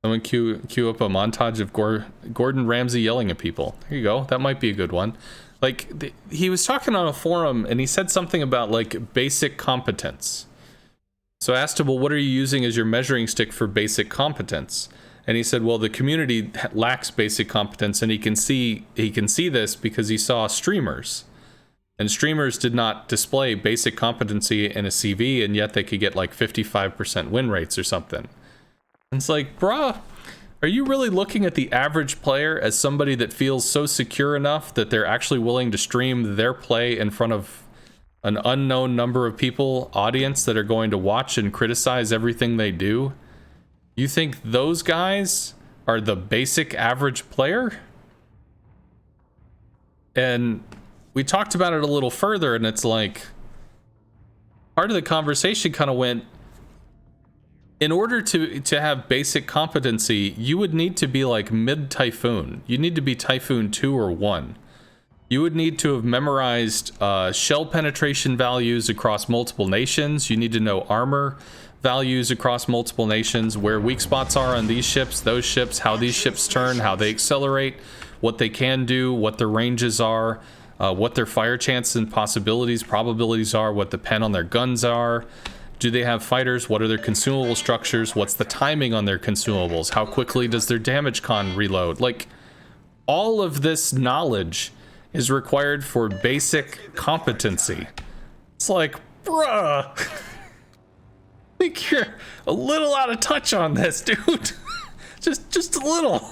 Someone cue up a montage of Gordon Ramsay yelling at people. There you go. That might be a good one. Like, he was talking on a forum, and he said something about, like, basic competence. So I asked him, well, what are you using as your measuring stick for basic competence? And he said, well, the community lacks basic competence, and he can see this because he saw streamers. And streamers did not display basic competency in a CV, and yet they could get, like, 55% win rates or something. And it's like, bruh, are you really looking at the average player as somebody that feels so secure enough that they're actually willing to stream their play in front of an unknown number of people, audience that are going to watch and criticize everything they do? You think those guys are the basic average player? And we talked about it a little further, and it's like, part of the conversation kind of went, in order to have basic competency, you would need to be like mid-Typhoon. You need to be Typhoon 2 or 1. You would need to have memorized shell penetration values across multiple nations. You need to know armor values across multiple nations, where weak spots are on these ships, those ships, how these ships turn, how they accelerate, what they can do, what their ranges are, what their fire chances and probabilities are, what the pen on their guns are. Do they have fighters? What are their consumable structures? What's the timing on their consumables? How quickly does their damage con reload? Like, all of this knowledge is required for basic competency. It's like, bruh, I think you're a little out of touch on this, dude. just a little.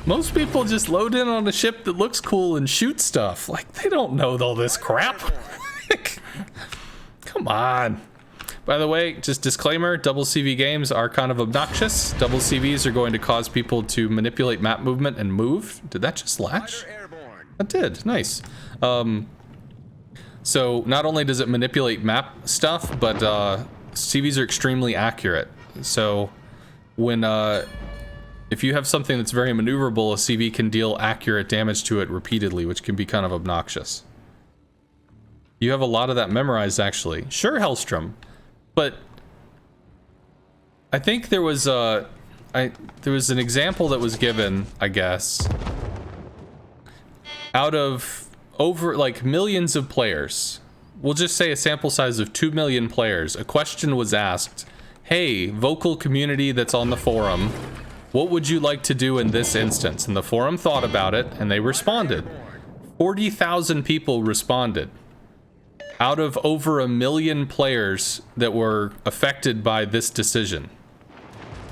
Most people just load in on a ship that looks cool and shoot stuff. Like, they don't know all this crap. Come on. By the way, just disclaimer, double CV games are kind of obnoxious. Double CVs are going to cause people to manipulate map movement and move. Did that just latch? That did. Nice. So not only does it manipulate map stuff, but CVs are extremely accurate. So when if you have something that's very maneuverable, a CV can deal accurate damage to it repeatedly, which can be kind of obnoxious. You have a lot of that memorized, actually. Sure, Hellstrom, but I think there was there was an example that was given, I guess, out of over like millions of players. We'll just say a sample size of 2 million players. A question was asked, hey, vocal community that's on the forum, what would you like to do in this instance? And the forum thought about it, and they responded. 40,000 people responded. Out of over 1 million players that were affected by this decision,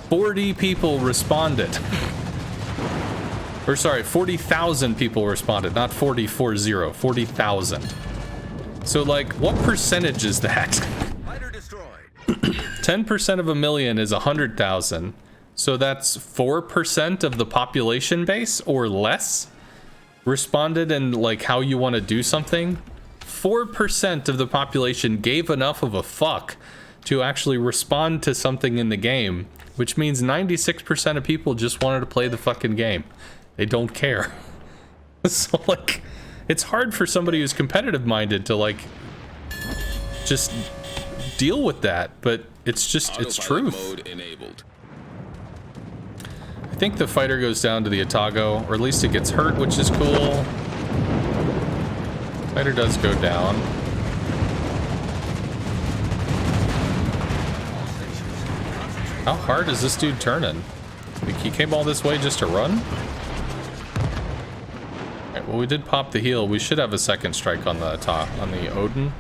40 people responded. Or sorry, 40,000 people responded, not 40,000, 40,000. So like, what percentage is that? 10% of 1 million is 100,000. So that's 4% of the population base or less responded and like how you want to do something. 4% of the population gave enough of a fuck to actually respond to something in the game, which means 96% of people just wanted to play the fucking game. They don't care. So like, it's hard for somebody who's competitive minded to like just deal with that, but it's just, it's truth. I think the fighter goes down to the Otago, or at least it gets hurt, which is cool. Fighter does go down. How hard is this dude turning? Like, he came all this way just to run? Alright, well, we did pop the heel. We should have a second strike on the top, on the Odin,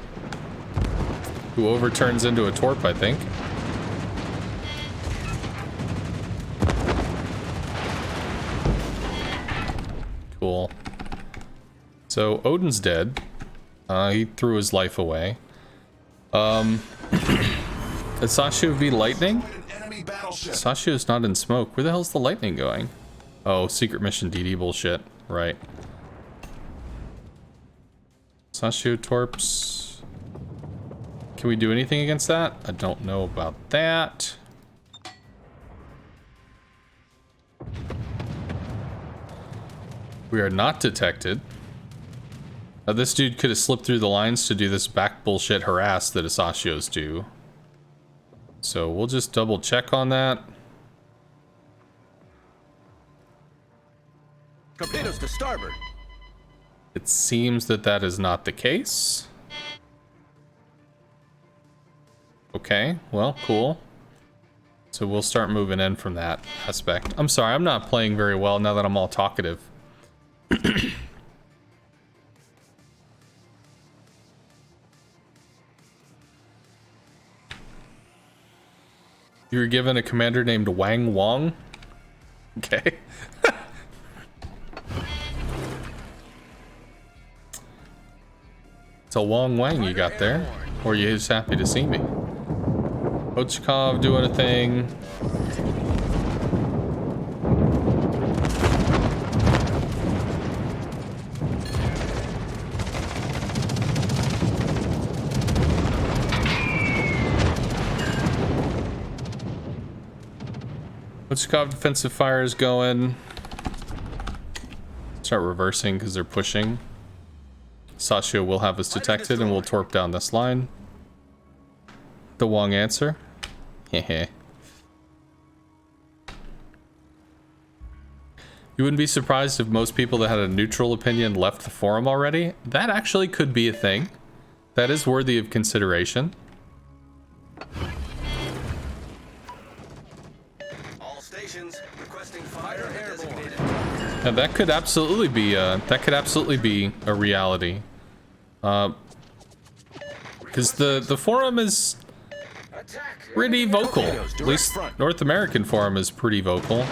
who overturns into a torp, I think. Cool. So Odin's dead. He threw his life away. Is Sashio v Lightning? Sashio's not in smoke. Where the hell's the lightning going? Oh, secret mission DD bullshit. Right. Sashio torps. Can we do anything against that? I don't know about that. We are not detected. Now, this dude could have slipped through the lines to do this back bullshit harass that Asashios do. So we'll just double check on that. Torpedoes to starboard. It seems that that is not the case. Okay, well, cool. So we'll start moving in from that aspect. I'm sorry, I'm not playing very well now that I'm all talkative. You were given a commander named Wang Wong? Okay. It's a Wong Wang you got there. Or you just happy to see me. Ochikov doing a thing. Ochikov defensive fire is going. Start reversing because they're pushing. Sashio will have us detected and we'll torp down this line. The Wong answer. Hehe. You wouldn't be surprised if most people that had a neutral opinion left the forum already. That actually could be a thing. That is worthy of consideration. All stations requesting fire airborne. Now that could absolutely be a reality. Because the forum is pretty vocal. At least North American forum is pretty vocal.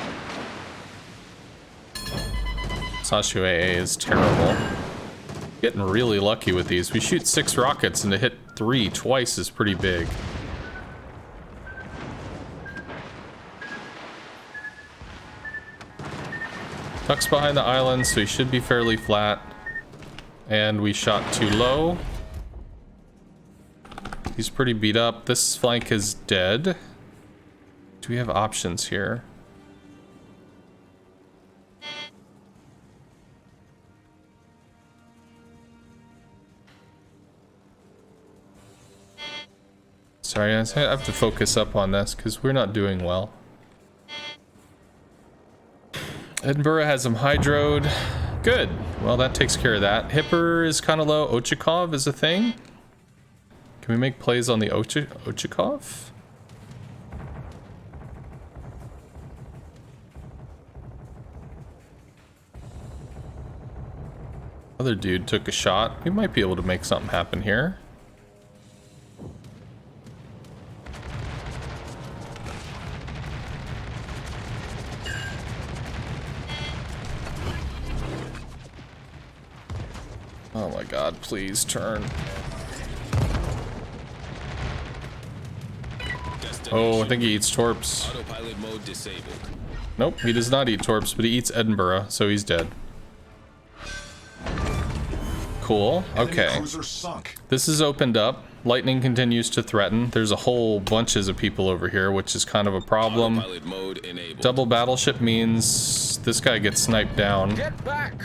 Sashio AA is terrible. Getting really lucky with these. We shoot 6 rockets and to hit 3 twice is pretty big. Tuck's behind the island, so he should be fairly flat. And we shot too low. He's pretty beat up. This flank is dead. Do we have options here? Sorry, guys, I have to focus up on this because we're not doing well. Edinburgh has him hydroed. Good. Well, that takes care of that. Hipper is kind of low. Ochikov is a thing. Can we make plays on the Ochikov? Other dude took a shot. We might be able to make something happen here. Oh my god, please turn. Oh, I think he eats torps. Autopilot mode disabled. Nope, he does not eat torps, but he eats Edinburgh, so he's dead. Cool, okay. This is opened up. Lightning continues to threaten. There's a whole bunches of people over here, which is kind of a problem. Double battleship means this guy gets sniped down. Get back!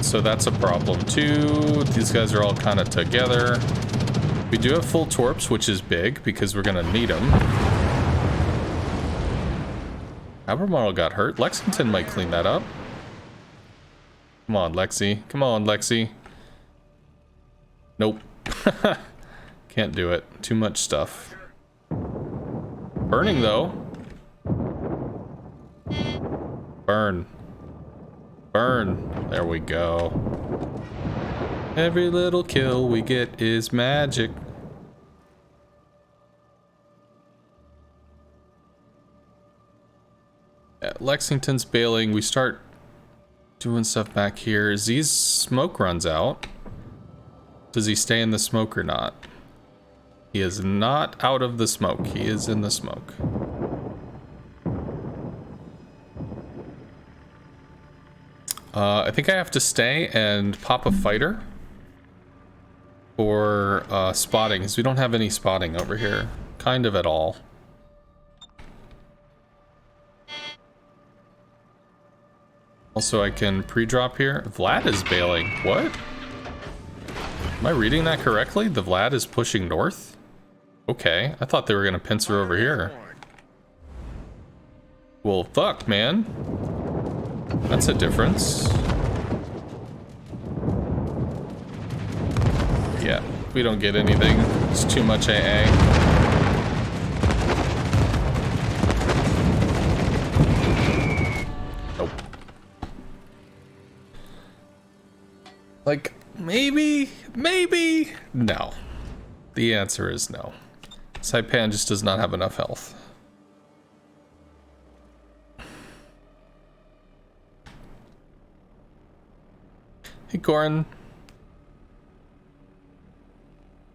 So that's a problem too. These guys are all kind of together. We do have full torps, which is big because we're gonna need them. Albemarle got hurt. Lexington might clean that up. Come on, Lexi. Come on, Lexi. Nope. Can't do it. Too much stuff. Burning though. Burn. Burn. There we go. Every little kill we get is magic. Yeah, Lexington's bailing. We start doing stuff back here. Z's smoke runs out. Does he stay in the smoke or not? He is not out of the smoke. He is in the smoke. I think I have to stay and pop a fighter for spotting, because we don't have any spotting over here. Kind of at all. Also, I can pre-drop here. Vlad is bailing. What? Am I reading that correctly? The Vlad is pushing north? Okay, I thought they were gonna pincer over here. Well, fuck, man. That's a difference. Yeah, we don't get anything. It's too much AA. Nope. Like, maybe? No. The answer is no. Saipan just does not have enough health. Hey, Goran.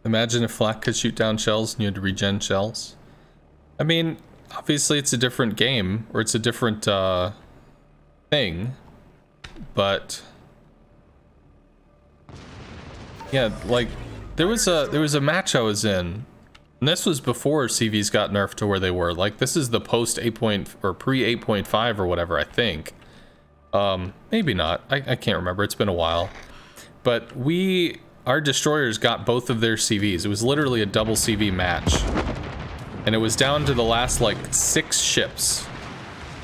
Imagine if Flak could shoot down shells and you had to regen shells. I mean, obviously it's a different game, or it's a different thing, but yeah, like there was a match I was in, and this was before CVs got nerfed to where they were. Like, this is the post 8. Or pre 8.5 or whatever, I think. Maybe not. I can't remember. It's been a while. But our destroyers got both of their CVs. It was literally a double CV match. And it was down to the last, like, 6 ships.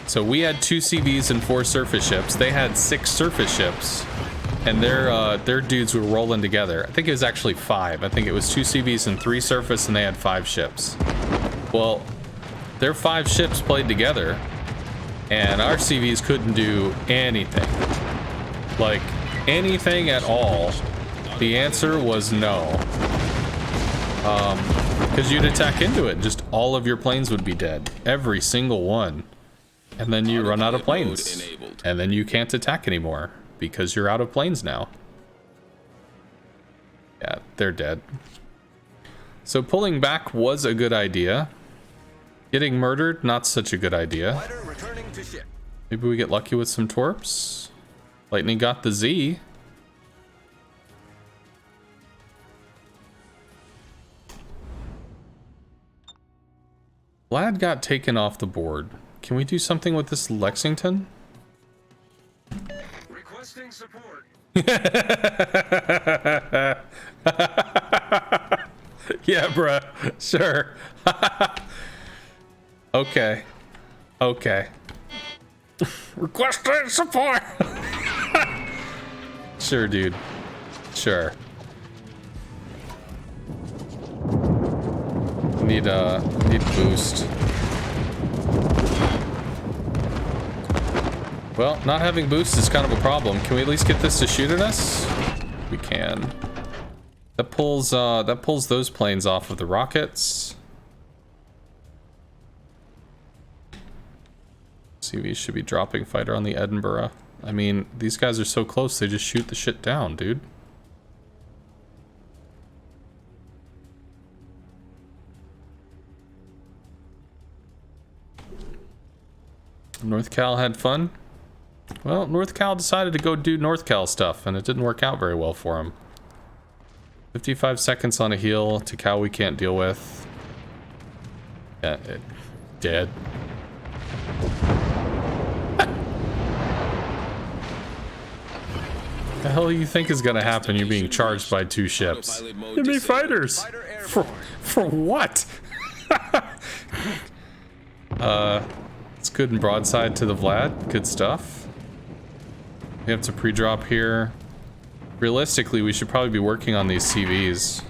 So we had 2 CVs and 4 surface ships. They had 6 surface ships. And their dudes were rolling together. I think it was actually 5. I think it was 2 CVs and 3 surface, and they had 5 ships. Well, their 5 ships played together. And our CVs couldn't do anything. Like, anything at all. The answer was no. Because you'd attack into it, just all of your planes would be dead. Every single one. And then you run out of planes. And then you can't attack anymore, because you're out of planes now. Yeah, they're dead. So pulling back was a good idea. Getting murdered, not such a good idea. Maybe we get lucky with some torps. Lightning got the Z. Vlad got taken off the board. Can we do something with this Lexington? Requesting support. Yeah, bruh. Sure. Okay. Okay. Requesting support. Sure, dude. Sure. Need boost. Well, not having boost is kind of a problem. Can we at least get this to shoot at us? We can. That pulls those planes off of the rockets. CV should be dropping fighter on the Edinburgh. I mean, these guys are so close, they just shoot the shit down, dude. North Cal had fun? Well, North Cal decided to go do North Cal stuff, and it didn't work out very well for him. 55 seconds on a heal to Cal we can't deal with. Yeah, dead. The hell do you think is gonna happen? You're being charged by 2 ships. Enemy fighters! For what? It's good and broadside to the Vlad. Good stuff. We have to pre-drop here. Realistically, we should probably be working on these CVs.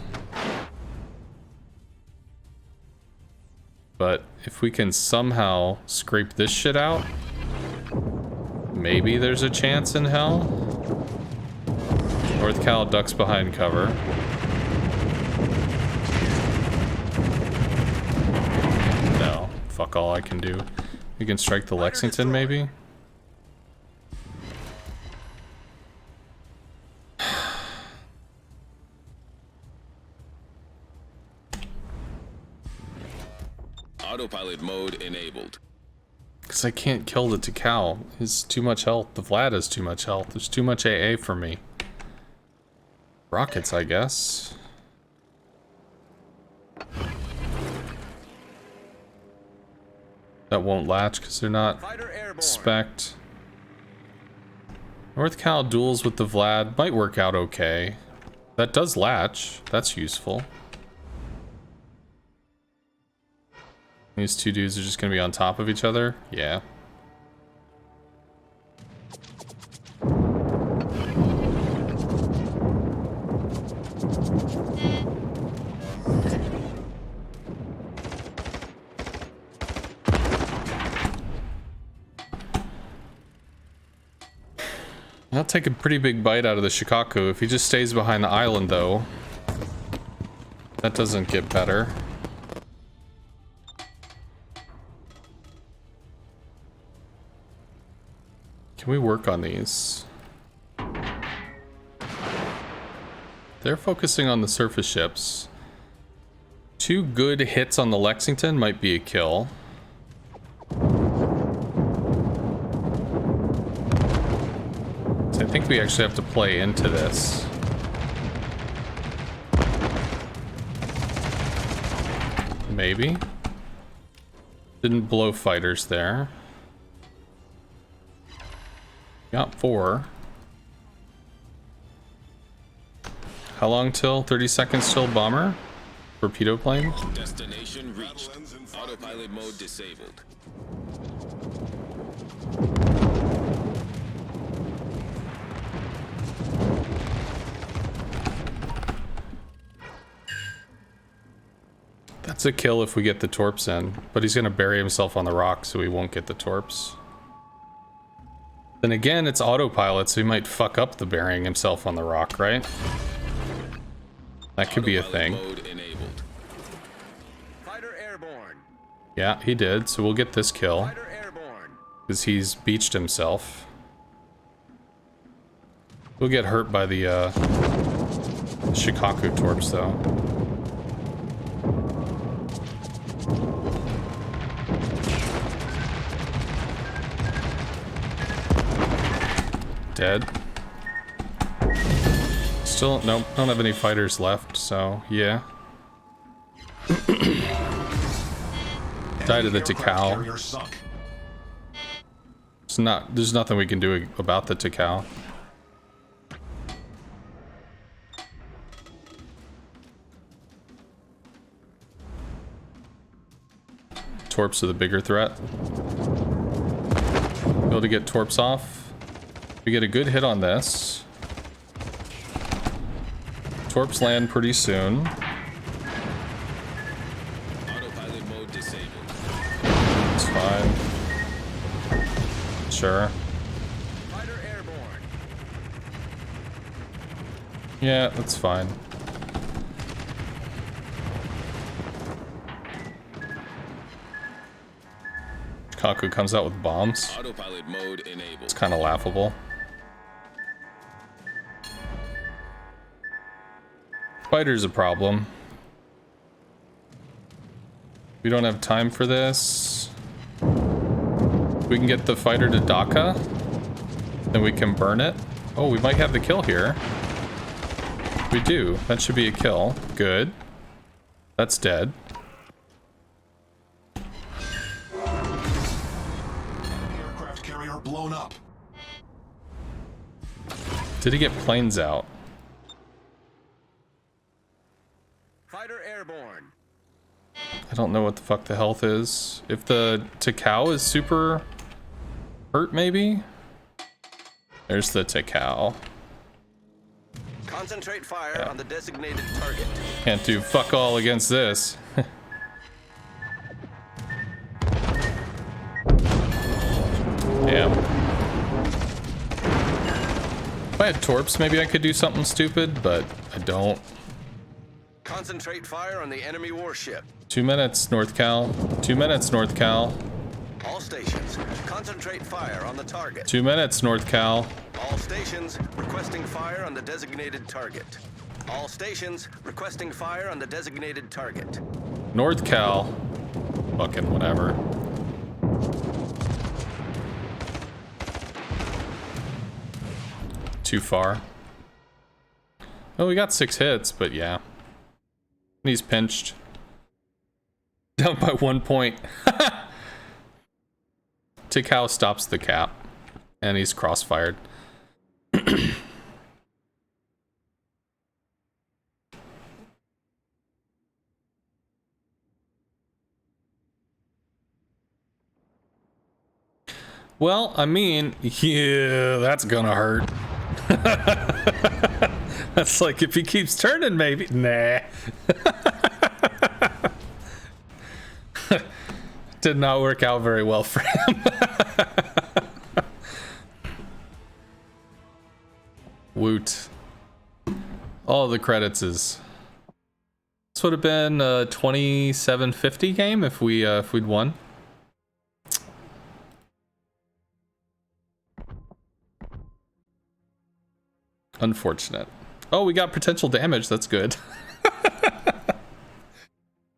But if we can somehow scrape this shit out, maybe there's a chance in hell. North Cal ducks behind cover. No, fuck all I can do. We can strike the Lexington, maybe? Autopilot mode enabled. Because I can't kill the Tikal. He's too much health. The Vlad has too much health. There's too much AA for me. Rockets, I guess. That won't latch because they're not spec'd. North Cal duels with the Vlad. Might work out okay. That does latch. That's useful. These two dudes are just gonna be on top of each other? Yeah. I'll take a pretty big bite out of the Shikaku. If he just stays behind the island, though, that doesn't get better. Can we work on these? They're focusing on the surface ships. 2 good hits on the Lexington might be a kill. I think we actually have to play into this. Maybe. Didn't blow fighters there. Got 4. How long till? 30 seconds till bomber? Torpedo plane? Destination reached. Autopilot mode disabled. That's a kill if we get the torps in, but he's gonna bury himself on the rock, so we won't get the torps. Then again, it's autopilot, so he might fuck up the burying himself on the rock, right? That could be a thing. Fighter airborne. Yeah, he did, so we'll get this kill. Fighter airborne. Because he's beached himself. We'll get hurt by the Shikaku torps, though. Dead. Still, nope, don't have any fighters left, so yeah. Died of the Takao. There's nothing we can do about the Takao. Torps are the bigger threat. Be able to get torps off. We get a good hit on this. Torps land pretty soon. Autopilot mode disabled. It's fine. Sure. Fighter airborne. Yeah, that's fine. Kaku comes out with bombs. Autopilot mode enabled. It's kind of laughable. Fighter's a problem. We don't have time for this. We can get the fighter to Dhaka, then we can burn it. Oh, we might have the kill here. We do. That should be a kill. Good. That's dead. Aircraft carrier blown up. Did he get planes out? Fighter airborne. I don't know what the fuck the health is. If the Takao is super hurt, maybe? There's the Takao. Concentrate fire on the designated target. Can't do fuck all against this. Damn. If I had torps, maybe I could do something stupid, but I don't. Concentrate fire on the enemy warship. 2 minutes, North Cal. 2 minutes, North Cal. All stations, concentrate fire on the target. 2 minutes, North Cal. All stations, requesting fire on the designated target. All stations, requesting fire on the designated target. North Cal. Fucking whatever. Too far. Well, we got 6 hits, but yeah. He's pinched. Down by 1 point. Takao stops the cap. And he's crossfired. Well, I mean, yeah, that's gonna hurt. That's like if he keeps turning, maybe. Nah. Did not work out very well for him. Woot. All the credits is. This would have been a 2750 game if we'd won. Unfortunate. Oh, we got potential damage. That's good.